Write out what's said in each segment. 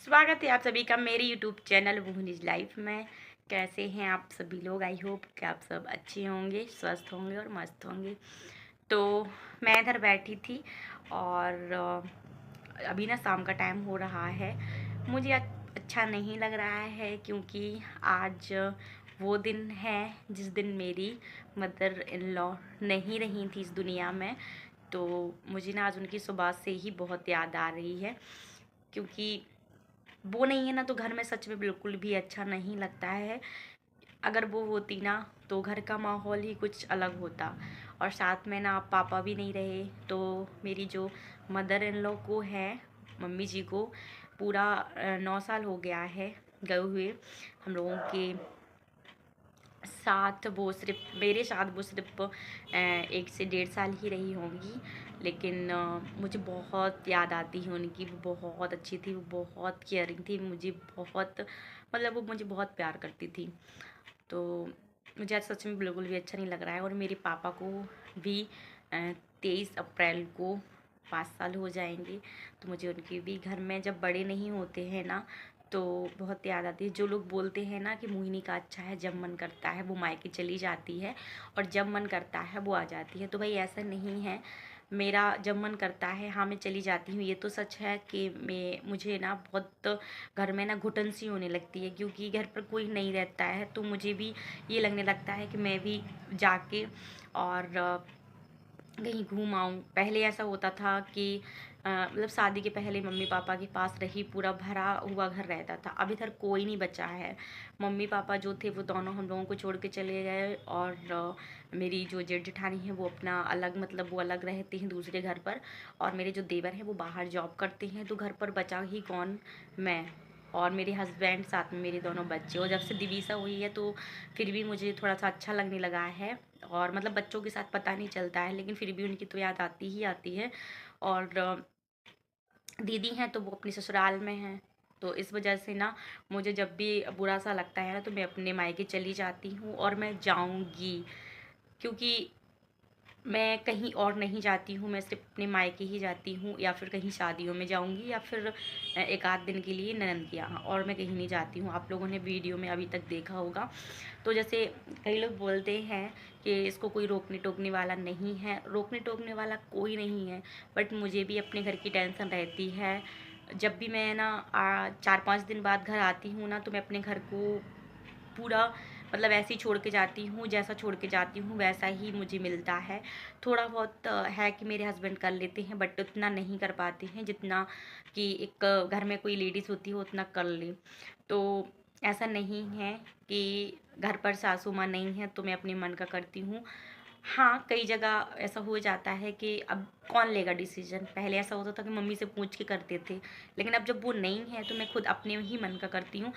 स्वागत है आप सभी का मेरे यूट्यूब चैनल वुनिज लाइफ में। कैसे हैं आप सभी लोग? आई होप कि आप सब अच्छे होंगे, स्वस्थ होंगे और मस्त होंगे। तो मैं इधर बैठी थी और अभी ना शाम का टाइम हो रहा है। मुझे अच्छा नहीं लग रहा है क्योंकि आज वो दिन है जिस दिन मेरी मदर इन लॉ नहीं रही थी इस दुनिया में। तो मुझे ना आज उनकी सुबह से ही बहुत याद आ रही है क्योंकि वो नहीं है ना तो घर में सच में बिल्कुल भी अच्छा नहीं लगता है। अगर वो होती ना तो घर का माहौल ही कुछ अलग होता। और साथ में ना पापा भी नहीं रहे तो मेरी जो मदर इन लॉ को है, मम्मी जी को पूरा 9 साल हो गया है गए हुए। हम लोगों के साथ वो सिर्फ मेरे साथ वो सिर्फ 1 से 1.5 साल ही रही होंगी। लेकिन मुझे बहुत याद आती है उनकी। वो बहुत अच्छी थी, वो बहुत केयरिंग थी, मुझे बहुत मतलब वो मुझे बहुत प्यार करती थी। तो मुझे आज सच में बिल्कुल भी अच्छा नहीं लग रहा है। और मेरे पापा को भी 23 अप्रैल को 5 साल हो जाएंगे। तो मुझे उनके भी घर में जब बड़े नहीं होते हैं ना तो बहुत याद आती है। जो लोग बोलते हैं ना कि मोहिनी का अच्छा है, जब मन करता है वो मायके चली जाती है और जब मन करता है वो आ जाती है। तो भाई ऐसा नहीं है। मेरा जब मन करता है हाँ मैं चली जाती हूँ। ये तो सच है कि मुझे ना बहुत घर में ना घुटन सी होने लगती है क्योंकि घर पर कोई नहीं रहता है। तो मुझे भी ये लगने लगता है कि मैं भी जाके और कहीं घूम आऊँ। पहले ऐसा होता था कि मतलब शादी के पहले मम्मी पापा के पास रही, पूरा भरा हुआ घर रहता था। अब इधर कोई नहीं बचा है। मम्मी पापा जो थे वो दोनों हम लोगों को छोड़ के चले गए और मेरी जो जेठ जेठानी है वो अपना अलग मतलब वो अलग रहते हैं दूसरे घर पर। और मेरे जो देवर हैं वो बाहर जॉब करते हैं। तो घर पर बचा ही कौन? मैं और मेरे हस्बैंड, साथ में मेरे दोनों बच्चे। और जब से दिवीसा हुई है तो फिर भी मुझे थोड़ा सा अच्छा लगने लगा है। और मतलब बच्चों के साथ पता नहीं चलता है लेकिन फिर भी उनकी तो याद आती ही आती है। और दीदी हैं तो वो अपने ससुराल में हैं। तो इस वजह से ना मुझे जब भी बुरा सा लगता है ना तो मैं अपने मायके चली जाती हूँ और मैं जाऊँगी क्योंकि मैं कहीं और नहीं जाती हूँ। मैं सिर्फ अपने मायके ही जाती हूँ या फिर कहीं शादियों में जाऊँगी या फिर एक आध दिन के लिए ननद के यहाँ, और मैं कहीं नहीं जाती हूँ। आप लोगों ने वीडियो में अभी तक देखा होगा। तो जैसे कई लोग बोलते हैं कि इसको कोई रोकने टोकने वाला नहीं है। रोकने टोकने वाला कोई नहीं है बट मुझे भी अपने घर की टेंशन रहती है। जब भी मैं ना 4-5 दिन बाद घर आती हूँ ना तो मैं अपने घर को पूरा मतलब ऐसे ही छोड़ के जाती हूँ। जैसा छोड़ के जाती हूँ वैसा ही मुझे मिलता है। थोड़ा बहुत है कि मेरे हस्बैंड कर लेते हैं बट उतना नहीं कर पाते हैं जितना कि एक घर में कोई लेडीज़ होती है उतना कर ले। तो ऐसा नहीं है कि घर पर सासू माँ नहीं है तो मैं अपने मन का करती हूँ। हाँ, कई जगह ऐसा हो जाता है कि अब कौन लेगा डिसीजन। पहले ऐसा होता था कि मम्मी से पूछ के करते थे लेकिन अब जब वो नहीं है तो मैं खुद अपने ही मन का करती हूँ।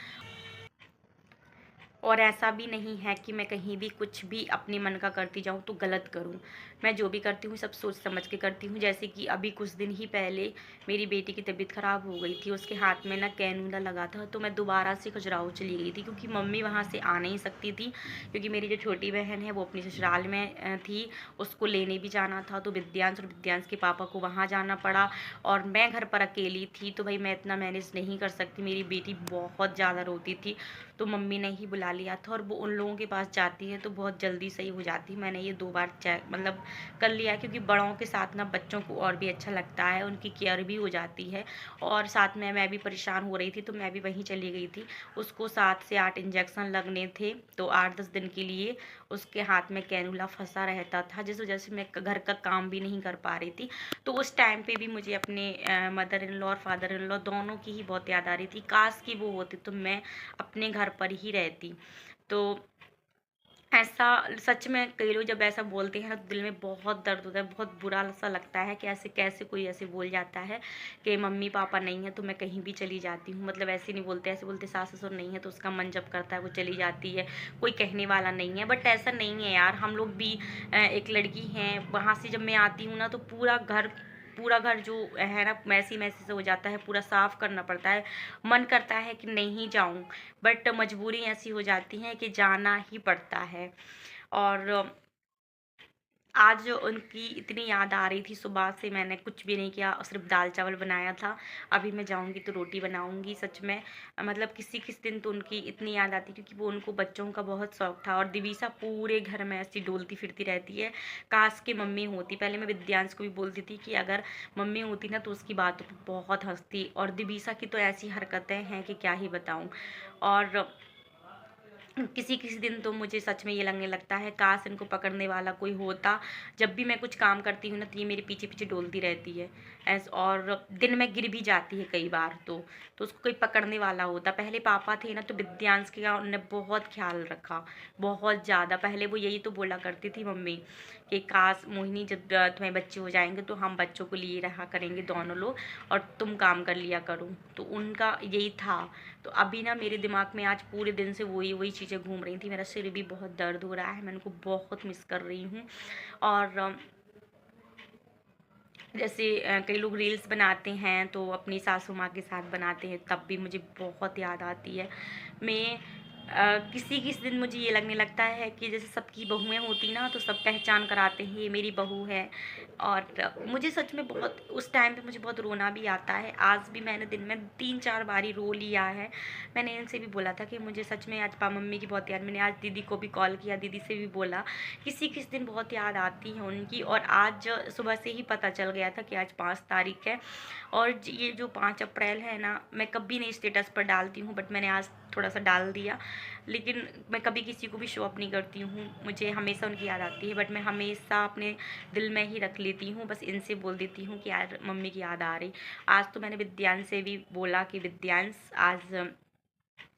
और ऐसा भी नहीं है कि मैं कहीं भी कुछ भी अपने मन का करती जाऊँ तो गलत करूँ। मैं जो भी करती हूँ सब सोच समझ के करती हूँ। जैसे कि अभी कुछ दिन ही पहले मेरी बेटी की तबीयत ख़राब हो गई थी। उसके हाथ में ना कैनुला लगा था तो मैं दोबारा से खजुराहो चली गई थी क्योंकि मम्मी वहाँ से आ नहीं सकती थी क्योंकि मेरी जो छोटी बहन है वो अपनी ससुराल में थी। उसको लेने भी जाना था तो विद्यांश और विद्यांश के पापा को वहाँ जाना पड़ा और मैं घर पर अकेली थी। तो भाई मैं इतना मैनेज नहीं कर सकती। मेरी बेटी बहुत ज़्यादा रोती थी तो मम्मी ने ही बुला लिया था और वो उन लोगों के पास जाती है तो बहुत जल्दी सही हो जाती है। मैंने ये 2 बार चेक मतलब कर लिया क्योंकि बड़ों के साथ ना बच्चों को और भी अच्छा लगता है, उनकी केयर भी हो जाती है। और साथ में मैं भी परेशान हो रही थी तो मैं भी वहीं चली गई थी। उसको 7 से 8 इंजेक्शन लगने थे तो 8-10 दिन के लिए उसके हाथ में कैनुला फंसा रहता था जिस वजह से मैं घर का काम भी नहीं कर पा रही थी। तो उस टाइम पे भी मुझे अपने मदर इन लॉ और फादर इन लॉ दोनों की ही बहुत याद आ रही थी। काश कि वो होते तो मैं अपने घर पर ही रहती। तो ऐसा सच में कई लोग जब ऐसा बोलते हैं ना तो दिल में बहुत दर्द होता है, बहुत बुरा सा लगता है कि ऐसे कैसे कोई ऐसे बोल जाता है कि मम्मी पापा नहीं है तो मैं कहीं भी चली जाती हूँ। मतलब ऐसे नहीं बोलते, ऐसे बोलते सास ससुर नहीं है तो उसका मन जब करता है वो चली जाती है, कोई कहने वाला नहीं है। बट ऐसा नहीं है यार। हम लोग भी एक लड़की हैं, वहाँ से जब मैं आती हूँ ना तो पूरा घर जो है ना मैसी मैसी से हो जाता है, पूरा साफ करना पड़ता है। मन करता है कि नहीं जाऊं बट मजबूरी ऐसी हो जाती है कि जाना ही पड़ता है। और आज उनकी इतनी याद आ रही थी, सुबह से मैंने कुछ भी नहीं किया, सिर्फ़ दाल-चावल बनाया था। अभी मैं जाऊँगी तो रोटी बनाऊँगी सच में। मतलब किसी-किसी दिन तो उनकी इतनी याद आती, क्योंकि वो उनको बच्चों का बहुत शौक था, और दिवीसा पूरे घर में ऐसी डोलती फिरती रहती है, काश कि मम्मी होती। पहले मैं विद्यांश को भी बोलती थी कि अगर मम्मी होती ना तो उसकी बातों पे बहुत हँसती, और दिवीसा की तो ऐसी हरकतें हैं कि क्या ही बताऊँ। और किसी-किसी दिन तो मुझे सच में ये लगने लगता है, काश इनको पकड़ने वाला कोई होता। जब भी मैं कुछ काम करती हूँ ना तो ये मेरे पीछे-पीछे डोलती रहती है। और दिन में गिर भी जाती है कई बार तो उसको कोई पकड़ने वाला होता। पहले पापा थे ना तो विद्यांश का उन्होंने बहुत ख़्याल रखा, बहुत ज़्यादा। पहले वो यही तो बोला करती थी मम्मी कि काश मोहिनी, जब तुम्हारे बच्चे हो जाएँगे तो हम बच्चों को लिए रहा करेंगे दोनों लोग, और तुम काम कर लिया करो। तो उनका यही था। तो अभी ना मेरे दिमाग में आज पूरे दिन से वही वही चीज़ें घूम रही थी। मेरा सिर भी बहुत दर्द हो रहा है, मैं उनको बहुत मिस कर रही हूँ। और जैसे कई लोग रील्स बनाते हैं तो अपनी सासू माँ के साथ बनाते हैं, तब भी मुझे बहुत याद आती है। मैं किसी-किसी दिन मुझे ये लगने लगता है कि जैसे सबकी बहुएँ होती ना तो सब पहचान कर आते हैं, ये मेरी बहू है। और मुझे सच में बहुत उस टाइम पे मुझे बहुत रोना भी आता है। आज भी मैंने दिन में 3-4 बारी रो लिया है। मैंने इनसे भी बोला था कि मुझे सच में आज मम्मी की बहुत याद, मैंने आज दीदी को भी कॉल किया, दीदी से भी बोला। किसी-किसी दिन बहुत याद आती है उनकी, और आज सुबह से ही पता चल गया था कि आज 5 तारीख है। और ये जो 5 अप्रैल है ना, मैं कभी नहीं स्टेटस पर डालती हूँ, बट मैंने आज थोड़ा-सा डाल दिया। लेकिन मैं कभी किसी को भी शो अप नहीं करती हूँ, मुझे हमेशा उनकी याद आती है, बट मैं हमेशा अपने दिल में ही रख लेती हूँ। बस इनसे बोल देती हूँ कि यार मम्मी की याद आ रही। आज तो मैंने विद्यांश से भी बोला कि विद्यांश, आज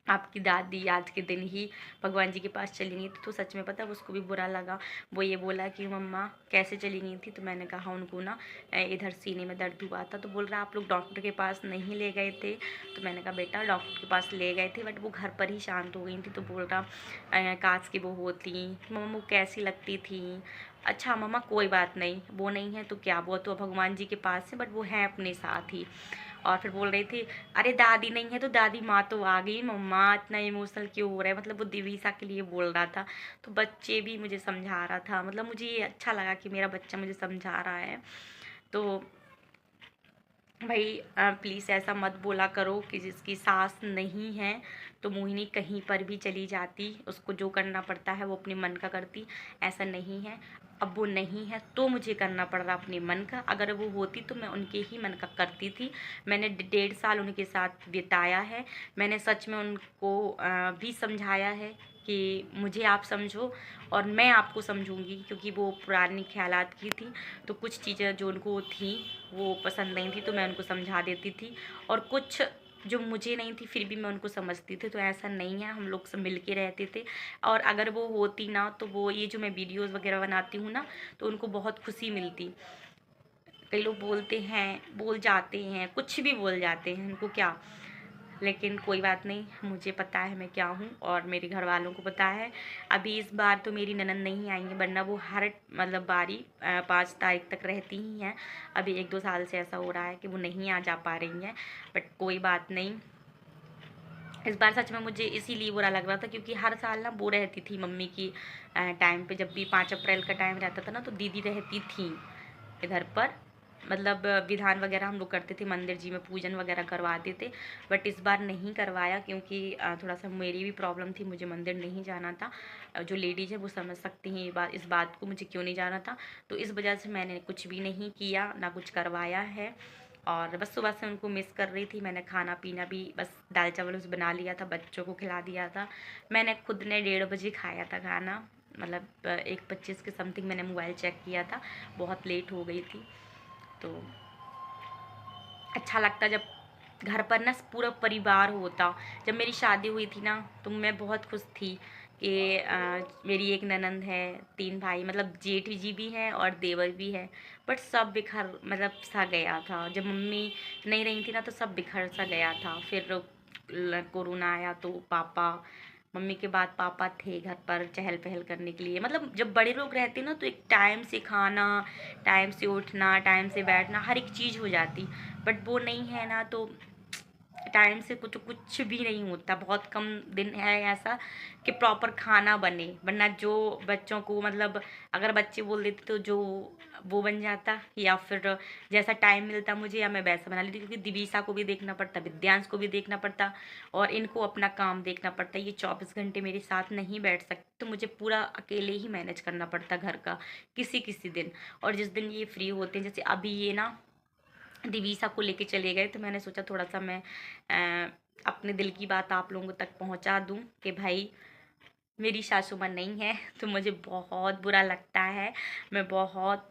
आपकी दादी आज के दिन ही भगवान जी के पास चली गई थी। तो सच में पता है उसको भी बुरा लगा। वो ये बोला कि मम्मा कैसे चली गई थी? तो मैंने कहा उनको ना इधर सीने में दर्द हुआ था। तो बोल रहा आप लोग डॉक्टर के पास नहीं ले गए थे? तो मैंने कहा बेटा डॉक्टर के पास ले गए थे, बट वो घर पर ही शांत हो गई थी। तो बोल रहा काश की वो होती। मम्मा वो कैसी लगती थी? अच्छा मम्मा कोई बात नहीं, वो नहीं है तो क्या, वो तो भगवान जी के पास है, बट वो है अपने साथ ही। और फिर बोल रही थी अरे दादी नहीं है तो दादी माँ तो आ गई, मम्मा इतना इमोशनल क्यों हो रहा है? मतलब वो दिवीसा के लिए बोल रहा था। तो बच्चे भी मुझे समझा रहा था, मतलब मुझे ये अच्छा लगा कि मेरा बच्चा मुझे समझा रहा है। तो भाई प्लीज़ ऐसा मत बोला करो कि जिसकी सास नहीं है तो मोहिनी कहीं पर भी चली जाती, उसको जो करना पड़ता है वो अपने मन का करती। ऐसा नहीं है, अब वो नहीं है तो मुझे करना पड़ रहा अपने मन का। अगर वो होती तो मैं उनके ही मन का करती थी। मैंने 1.5 साल उनके साथ बिताया है। मैंने सच में उनको भी समझाया है कि मुझे आप समझो और मैं आपको समझूंगी, क्योंकि वो पुरानी ख्यालात की थी। तो कुछ चीज़ें जो उनको थी वो पसंद नहीं थी तो मैं उनको समझा देती थी, और कुछ जो मुझे नहीं थी फिर भी मैं उनको समझती थी। तो ऐसा नहीं है, हम लोग सब मिल के रहते थे। और अगर वो होती ना तो वो ये जो मैं वीडियोस वगैरह बनाती हूँ ना तो उनको बहुत खुशी मिलती। कई लोग बोलते हैं, बोल जाते हैं, कुछ भी बोल जाते हैं, उनको क्या। लेकिन कोई बात नहीं, मुझे पता है मैं क्या हूँ और मेरे घर वालों को पता है। अभी इस बार तो मेरी ननद नहीं आएंगी, वरना वो हर मतलब बारी 5 तारीख तक रहती ही हैं। अभी 1-2 साल से ऐसा हो रहा है कि वो नहीं आ जा पा रही हैं, बट कोई बात नहीं। इस बार सच में मुझे इसीलिए बुरा लग रहा था क्योंकि हर साल ना वो रहती थी मम्मी की टाइम पे, जब भी 5 अप्रैल का टाइम रहता था ना तो दीदी रहती थी इधर पर। मतलब विधान वगैरह हम लोग करते थे, मंदिर जी में पूजन वगैरह करवाते थे। बट इस बार नहीं करवाया क्योंकि थोड़ा सा मेरी भी प्रॉब्लम थी, मुझे मंदिर नहीं जाना था। जो लेडीज़ है वो समझ सकती हैं ये बात, इस बात को मुझे क्यों नहीं जाना था। तो इस वजह से मैंने कुछ भी नहीं किया, ना कुछ करवाया है। और बस सुबह से उनको मिस कर रही थी। मैंने खाना पीना भी बस दाल चावल बस बना लिया था, बच्चों को खिला दिया था। मैंने खुद ने 1:30 बजे खाया था खाना, मतलब 1:25 के समथिंग मैंने मोबाइल चेक किया था, बहुत लेट हो गई थी। तो अच्छा लगता जब घर पर ना पूरा परिवार होता। जब मेरी शादी हुई थी ना तो मैं बहुत खुश थी कि मेरी एक ननंद है, 3 भाई, मतलब जेठ जी भी हैं और देवर भी है। बट सब बिखर मतलब सा गया था, जब मम्मी नहीं रही थी ना तो सब बिखर सा गया था। फिर कोरोना आया तो पापा, मम्मी के बाद पापा थे घर पर चहल पहल करने के लिए। मतलब जब बड़े लोग रहते ना तो एक टाइम से खाना, टाइम से उठना, टाइम से बैठना, हर एक चीज़ हो जाती। बट वो नहीं है ना तो टाइम से कुछ कुछ भी नहीं होता। बहुत कम दिन है ऐसा कि प्रॉपर खाना बने, वरना जो बच्चों को मतलब अगर बच्चे बोल देते तो जो वो बन जाता, या फिर जैसा टाइम मिलता मुझे या मैं वैसा बना लेती, क्योंकि दिवीसा को भी देखना पड़ता, विद्यांश को भी देखना पड़ता और इनको अपना काम देखना पड़ता। ये 24 घंटे मेरे साथ नहीं बैठ सकते, तो मुझे पूरा अकेले ही मैनेज करना पड़ता घर का किसी किसी दिन। और जिस दिन ये फ्री होते हैं, जैसे अभी ये ना दिवीसा को लेके चले गए, तो मैंने सोचा थोड़ा सा मैं अपने दिल की बात आप लोगों तक पहुंचा दूं कि भाई मेरी सासू माँ नहीं है, तो मुझे बहुत बुरा लगता है। मैं बहुत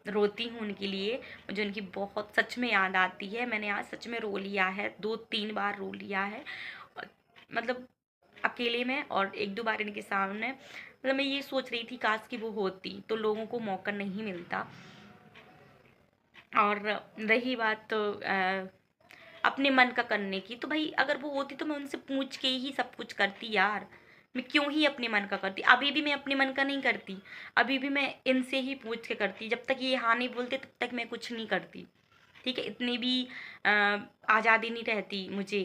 रोती हूँ उनके लिए, मुझे उनकी बहुत सच में याद आती है। मैंने आज सच में रो लिया है, 2-3 बार रो लिया है। और मतलब अकेले में और 1-2 बार इनके सामने। मतलब मैं ये सोच रही थी काश कि वो होती, तो लोगों को मौका नहीं मिलता। और रही बात अपने मन का करने की, तो भाई अगर वो होती तो मैं उनसे पूछ के ही सब कुछ करती यार। मैं क्यों ही अपने मन का करती? अभी भी मैं अपने मन का नहीं करती, अभी भी मैं इनसे ही पूछ के करती। जब तक ये हाँ नहीं बोलते तब तक मैं कुछ नहीं करती। ठीक है, इतनी भी अ, आज़ादी नहीं रहती मुझे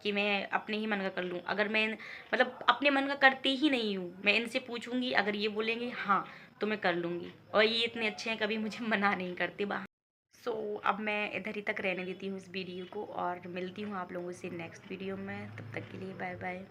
कि मैं अपने ही मन का कर लूँ। अगर मैं मतलब अपने मन का करती ही नहीं हूँ, मैं इनसे पूछूंगी, अगर ये बोलेंगे हाँ तो मैं कर लूँगी। और ये इतने अच्छे हैं, कभी मुझे मना नहीं करते। सो अब मैं इधर ही तक रहने देती हूँ इस वीडियो को, और मिलती हूँ आप लोगों से नेक्स्ट वीडियो में। तब तक के लिए बाय बाय।